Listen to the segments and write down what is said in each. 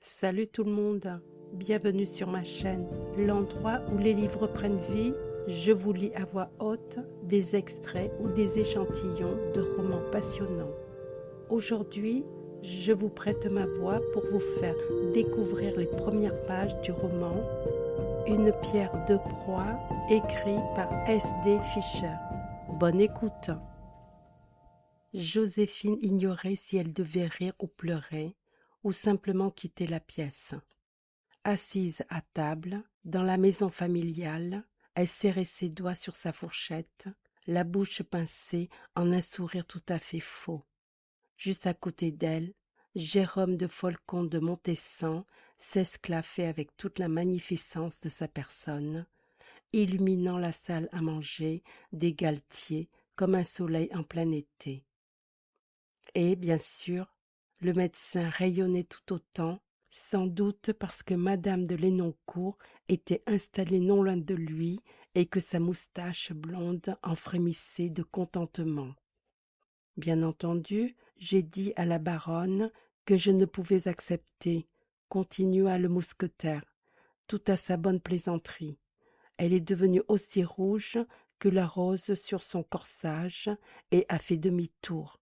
Salut tout le monde, bienvenue sur ma chaîne, l'endroit où les livres prennent vie. Je vous lis à voix haute des extraits ou des échantillons de romans passionnants. Aujourd'hui, je vous prête ma voix pour vous faire découvrir les premières pages du roman Une pierre de proie, écrit par S.D. Fischer. Bonne écoute. Joséphine ignorait si elle devait rire ou pleurer, ou simplement quitter la pièce. Assise à table, dans la maison familiale, elle serrait ses doigts sur sa fourchette, la bouche pincée en un sourire tout à fait faux. Juste à côté d'elle, Jérôme de Folcon de Montessan s'esclaffait avec toute la magnificence de sa personne, illuminant la salle à manger des Galtier comme un soleil en plein été. Et, bien sûr, le médecin rayonnait tout autant, sans doute parce que madame de Lenoncourt était installée non loin de lui et que sa moustache blonde en frémissait de contentement. Bien entendu, j'ai dit à la baronne que je ne pouvais accepter, continua le mousquetaire, tout à sa bonne plaisanterie. Elle est devenue aussi rouge que la rose sur son corsage et a fait demi-tour.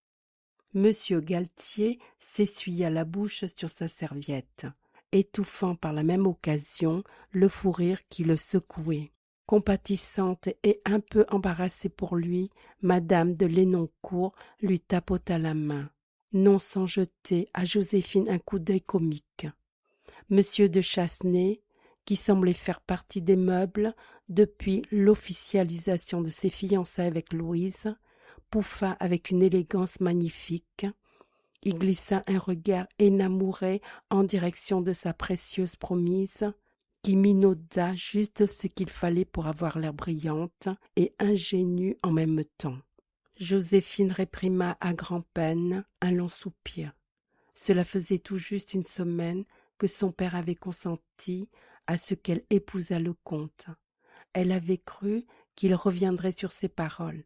Monsieur Galtier s'essuya la bouche sur sa serviette, étouffant par la même occasion le fou rire qui le secouait. Compatissante et un peu embarrassée pour lui, madame de Lenoncourt lui tapota la main, non sans jeter à Joséphine un coup d'œil comique. Monsieur de Chassenay, qui semblait faire partie des meubles depuis l'officialisation de ses fiançailles avec Louise, pouffa avec une élégance magnifique. Il glissa un regard énamouré en direction de sa précieuse promise, qui minauda juste ce qu'il fallait pour avoir l'air brillante et ingénue en même temps. Joséphine réprima à grand-peine un long soupir. Cela faisait tout juste une semaine que son père avait consenti à ce qu'elle épousât le comte. Elle avait cru qu'il reviendrait sur ses paroles,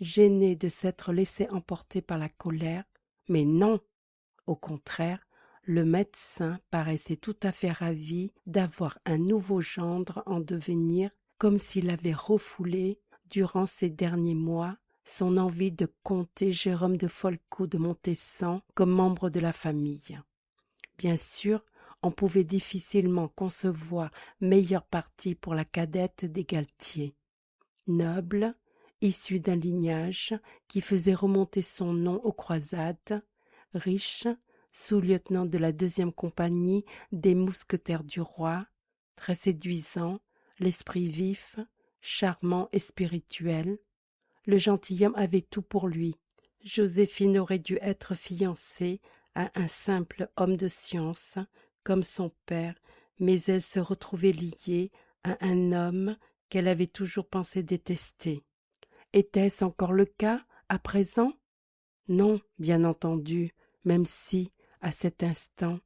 gênée de s'être laissée emporter par la colère, mais non, au contraire, le médecin paraissait tout à fait ravi d'avoir un nouveau gendre en devenir, comme s'il avait refoulé, durant ces derniers mois, son envie de compter Jérôme de Folco de Montessan comme membre de la famille. Bien sûr, on pouvait difficilement concevoir meilleur parti pour la cadette des Galtier. Noble, issue d'un lignage qui faisait remonter son nom aux croisades, riche, sous-lieutenant de la 2e compagnie des mousquetaires du roi, très séduisant, l'esprit vif, charmant et spirituel, le gentilhomme avait tout pour lui. Joséphine aurait dû être fiancée à un simple homme de science, comme son père, mais elle se retrouvait liée à un homme qu'elle avait toujours pensé détester. Était-ce encore le cas, à présent? Non, bien entendu, même si, à cet instant,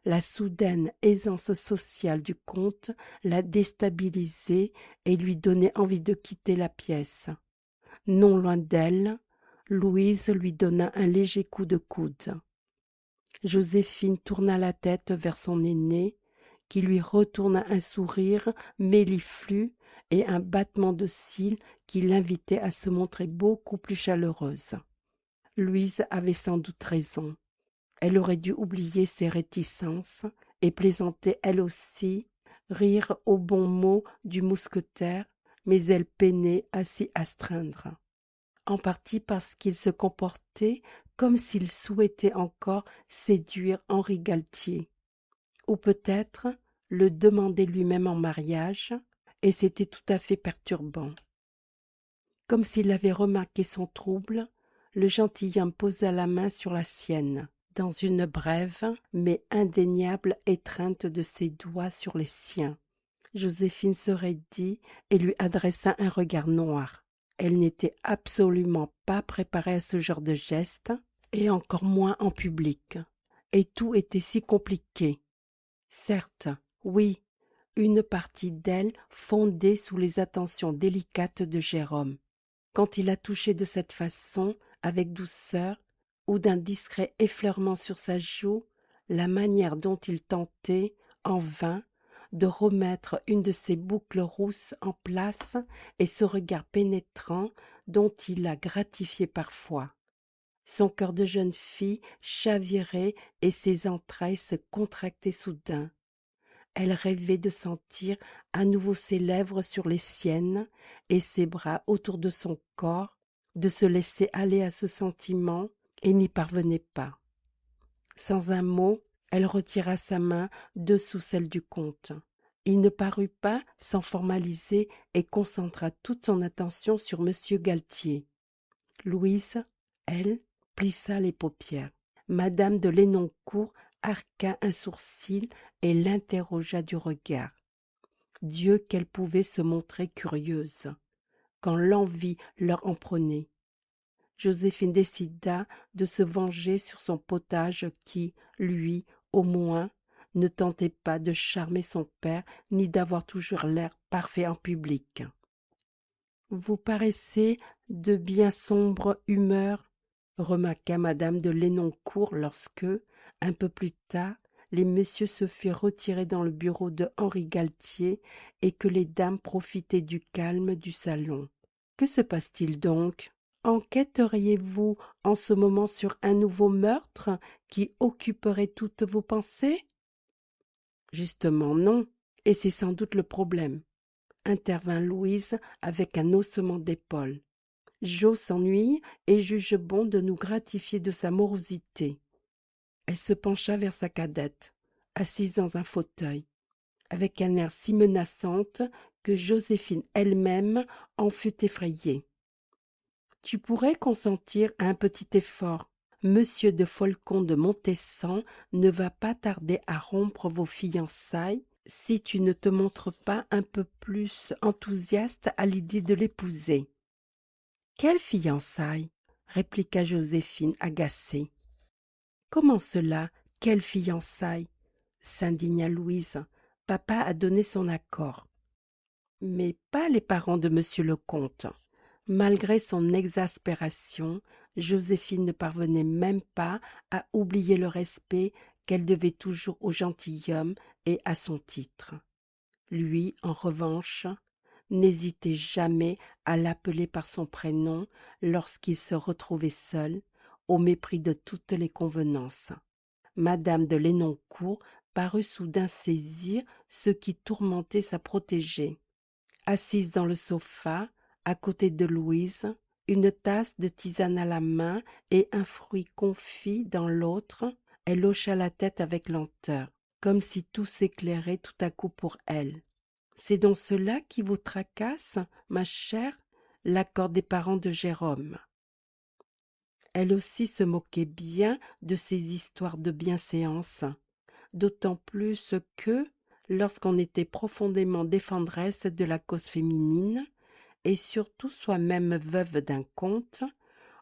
la soudaine aisance sociale du comte la déstabilisait et lui donnait envie de quitter la pièce. Non loin d'elle, Louise lui donna un léger coup de coude. Joséphine tourna la tête vers son aîné, qui lui retourna un sourire méliflu et un battement de cils qui l'invitait à se montrer beaucoup plus chaleureuse. Louise avait sans doute raison. Elle aurait dû oublier ses réticences et plaisanter elle aussi, rire aux bons mots du mousquetaire, mais elle peinait à s'y astreindre. En partie parce qu'il se comportait comme s'il souhaitait encore séduire Henri Galtier, ou peut-être le demander lui-même en mariage, et c'était tout à fait perturbant. Comme s'il avait remarqué son trouble, le gentilhomme posa la main sur la sienne, dans une brève mais indéniable étreinte de ses doigts sur les siens. Joséphine se raidit et lui adressa un regard noir. Elle n'était absolument pas préparée à ce genre de geste, et encore moins en public. Et tout était si compliqué. Certes, oui, une partie d'elle fondait sous les attentions délicates de Jérôme. Quand il la touchait de cette façon, avec douceur, ou d'un discret effleurement sur sa joue, la manière dont il tentait, en vain, de remettre une de ses boucles rousses en place et ce regard pénétrant dont il la gratifiait parfois. Son cœur de jeune fille chavirait et ses entrailles se contractaient soudain. Elle rêvait de sentir à nouveau ses lèvres sur les siennes et ses bras autour de son corps, de se laisser aller à ce sentiment et n'y parvenait pas. Sans un mot, elle retira sa main dessous celle du comte. Il ne parut pas sans formaliser et concentra toute son attention sur monsieur Galtier. Louise, elle, plissa les paupières. Madame de Lenoncourt arqua un sourcil et l'interrogea du regard. Dieu qu'elle pouvait se montrer curieuse, quand l'envie leur en prenait. Joséphine décida de se venger sur son potage qui, lui, au moins, ne tentait pas de charmer son père ni d'avoir toujours l'air parfait en public. « Vous paraissez de bien sombre humeur, » remarqua madame de Lenoncourt lorsque, un peu plus tard, les messieurs se firent retirer dans le bureau de Henri Galtier et que les dames profitaient du calme du salon. « Que se passe-t-il donc ? Enquêteriez-vous en ce moment sur un nouveau meurtre qui occuperait toutes vos pensées ? » « Justement non, et c'est sans doute le problème, » intervint Louise avec un haussement d'épaules. « Jo s'ennuie et juge bon de nous gratifier de sa morosité. » Elle se pencha vers sa cadette, assise dans un fauteuil, avec un air si menaçante que Joséphine elle-même en fut effrayée. « Tu pourrais consentir à un petit effort. Monsieur de Folcon de Montessan ne va pas tarder à rompre vos fiançailles si tu ne te montres pas un peu plus enthousiaste à l'idée de l'épouser. »« Quelle fiançailles ?» répliqua Joséphine agacée. « Comment cela, quelle fiançailles ?» s'indigna Louise. « Papa a donné son accord. »« Mais pas les parents de monsieur le comte. » Malgré son exaspération, Joséphine ne parvenait même pas à oublier le respect qu'elle devait toujours au gentilhomme et à son titre. Lui, en revanche, n'hésitait jamais à l'appeler par son prénom lorsqu'il se retrouvait seul, au mépris de toutes les convenances. Madame de Lenoncourt parut soudain saisir ce qui tourmentait sa protégée. Assise dans le sofa, à côté de Louise, une tasse de tisane à la main et un fruit confit dans l'autre, elle hocha la tête avec lenteur, comme si tout s'éclairait tout à coup pour elle. « C'est donc cela qui vous tracasse, ma chère, l'accord des parents de Jérôme. » Elle aussi se moquait bien de ces histoires de bienséance, d'autant plus que, lorsqu'on était profondément défendresse de la cause féminine, et surtout soi-même veuve d'un comte,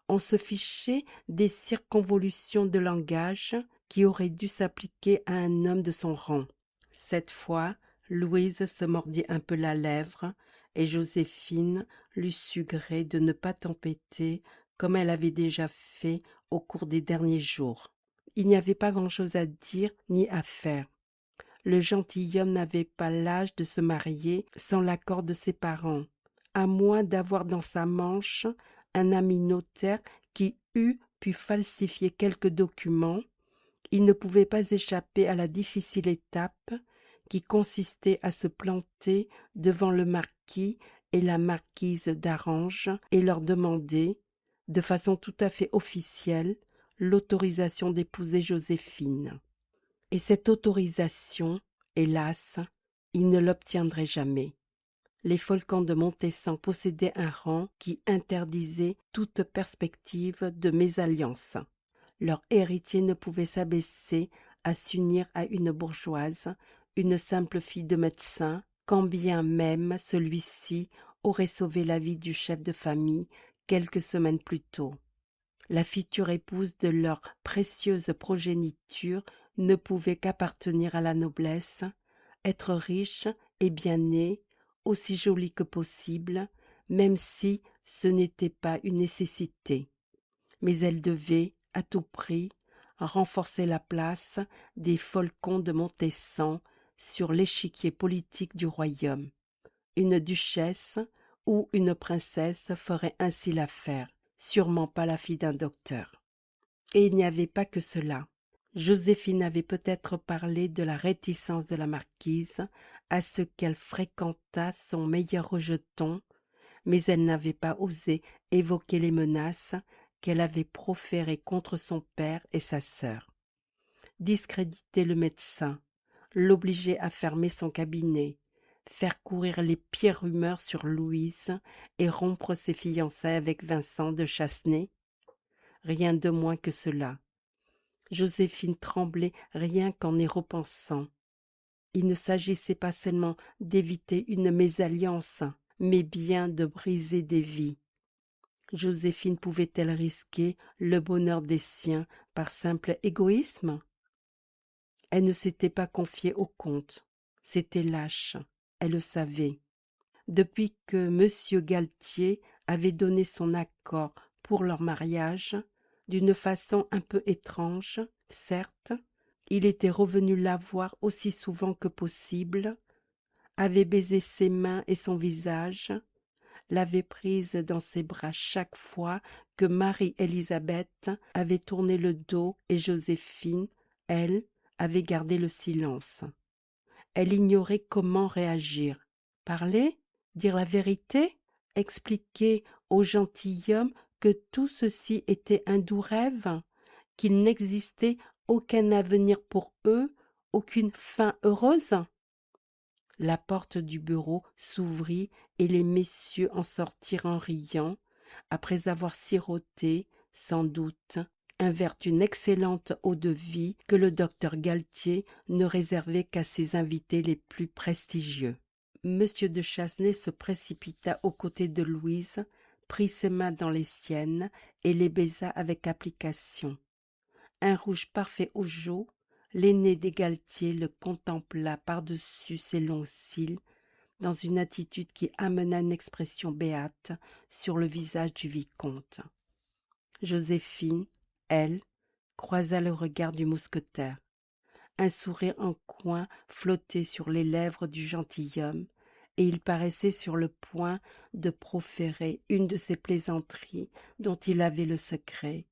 on se fichait des circonvolutions de langage qui auraient dû s'appliquer à un homme de son rang. Cette fois, Louise se mordit un peu la lèvre, et Joséphine lui sut gré de ne pas tempêter comme elle avait déjà fait au cours des derniers jours. Il n'y avait pas grand-chose à dire ni à faire. Le gentilhomme n'avait pas l'âge de se marier sans l'accord de ses parents, à moins d'avoir dans sa manche un ami notaire qui eût pu falsifier quelques documents. Il ne pouvait pas échapper à la difficile étape qui consistait à se planter devant le marquis et la marquise d'Arlange et leur demander, de façon tout à fait officielle, l'autorisation d'épouser Joséphine. Et cette autorisation, hélas, il ne l'obtiendrait jamais. Les Folcans de Montessan possédaient un rang qui interdisait toute perspective de mésalliance. Leur héritier ne pouvait s'abaisser à s'unir à une bourgeoise, une simple fille de médecin, quand bien même celui-ci aurait sauvé la vie du chef de famille quelques semaines plus tôt. La future épouse de leur précieuse progéniture ne pouvait qu'appartenir à la noblesse, être riche et bien née, aussi jolie que possible, même si ce n'était pas une nécessité. Mais elle devait, à tout prix, renforçait la place des Folcon de Montessan sur l'échiquier politique du royaume. Une duchesse ou une princesse ferait ainsi l'affaire, sûrement pas la fille d'un docteur. Et il n'y avait pas que cela. Joséphine avait peut-être parlé de la réticence de la marquise à ce qu'elle fréquentât son meilleur rejeton, mais elle n'avait pas osé évoquer les menaces qu'elle avait proférées contre son père et sa sœur. Discréditer le médecin, l'obliger à fermer son cabinet, faire courir les pires rumeurs sur Louise et rompre ses fiançailles avec Vincent de Chassenay, rien de moins que cela. Joséphine tremblait rien qu'en y repensant. Il ne s'agissait pas seulement d'éviter une mésalliance, mais bien de briser des vies. Joséphine pouvait-elle risquer le bonheur des siens par simple égoïsme? Elle ne s'était pas confiée au comte. C'était lâche, elle le savait. Depuis que M. Galtier avait donné son accord pour leur mariage, d'une façon un peu étrange, certes, il était revenu la voir aussi souvent que possible, avait baisé ses mains et son visage, l'avait prise dans ses bras chaque fois que Marie-Élisabeth avait tourné le dos et Joséphine, elle, avait gardé le silence. Elle ignorait comment réagir. Parler? Dire la vérité? Expliquer au gentilhomme que tout ceci était un doux rêve? Qu'il n'existait aucun avenir pour eux, aucune fin heureuse? La porte du bureau s'ouvrit et les messieurs en sortirent en riant, après avoir siroté, sans doute, un verre d'une excellente eau-de-vie que le docteur Galtier ne réservait qu'à ses invités les plus prestigieux. Monsieur de Chassenay se précipita aux côtés de Louise, prit ses mains dans les siennes et les baisa avec application. Un rouge parfait aux joues, l'aîné des Galtier le contempla par-dessus ses longs cils, dans une attitude qui amena une expression béate sur le visage du vicomte. Joséphine, elle, croisa le regard du mousquetaire. Un sourire en coin flottait sur les lèvres du gentilhomme, et il paraissait sur le point de proférer une de ces plaisanteries dont il avait le secret,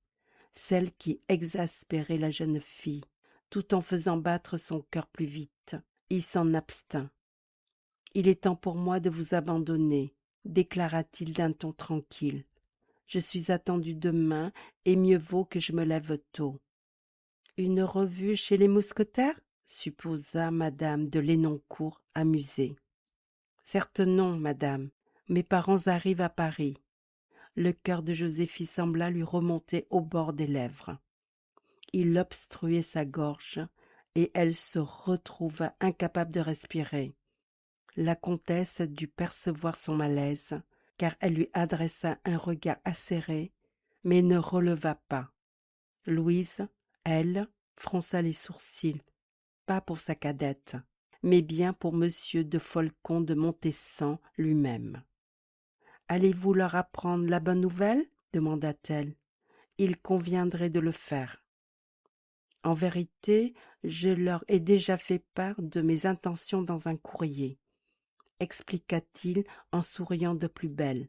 celle qui exaspérait la jeune fille, tout en faisant battre son cœur plus vite. Il s'en abstint. « Il est temps pour moi de vous abandonner, déclara-t-il d'un ton tranquille. Je suis attendu demain, et mieux vaut que je me lève tôt. » Une revue chez les mousquetaires? Supposa madame de Lenoncourt, amusée. Certes non, madame. Mes parents arrivent à Paris. Le cœur de Joséphine sembla lui remonter au bord des lèvres. Il obstruait sa gorge, et elle se retrouva incapable de respirer. La comtesse dut percevoir son malaise, car elle lui adressa un regard acéré, mais ne releva pas. Louise, elle, fronça les sourcils, pas pour sa cadette, mais bien pour monsieur de Folcon de Montessan lui-même. « Allez-vous leur apprendre la bonne nouvelle ?» demanda-t-elle. « Il conviendrait de le faire. » « En vérité, je leur ai déjà fait part de mes intentions dans un courrier, » expliqua-t-il en souriant de plus belle,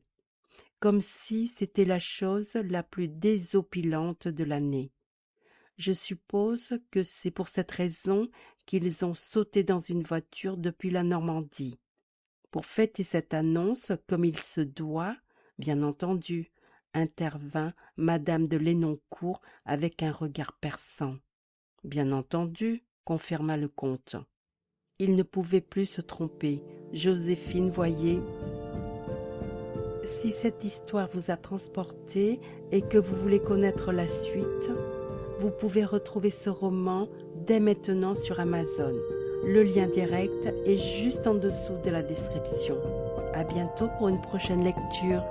comme si c'était la chose la plus désopilante de l'année. « Je suppose que c'est pour cette raison qu'ils ont sauté dans une voiture depuis la Normandie. Pour fêter cette annonce comme il se doit, bien entendu, » intervint madame de Lenoncourt avec un regard perçant. « Bien entendu, » confirma le comte. Il ne pouvait plus se tromper. Joséphine voyait. Si cette histoire vous a transporté et que vous voulez connaître la suite, vous pouvez retrouver ce roman dès maintenant sur Amazon. Le lien direct est juste en dessous de la description. À bientôt pour une prochaine lecture.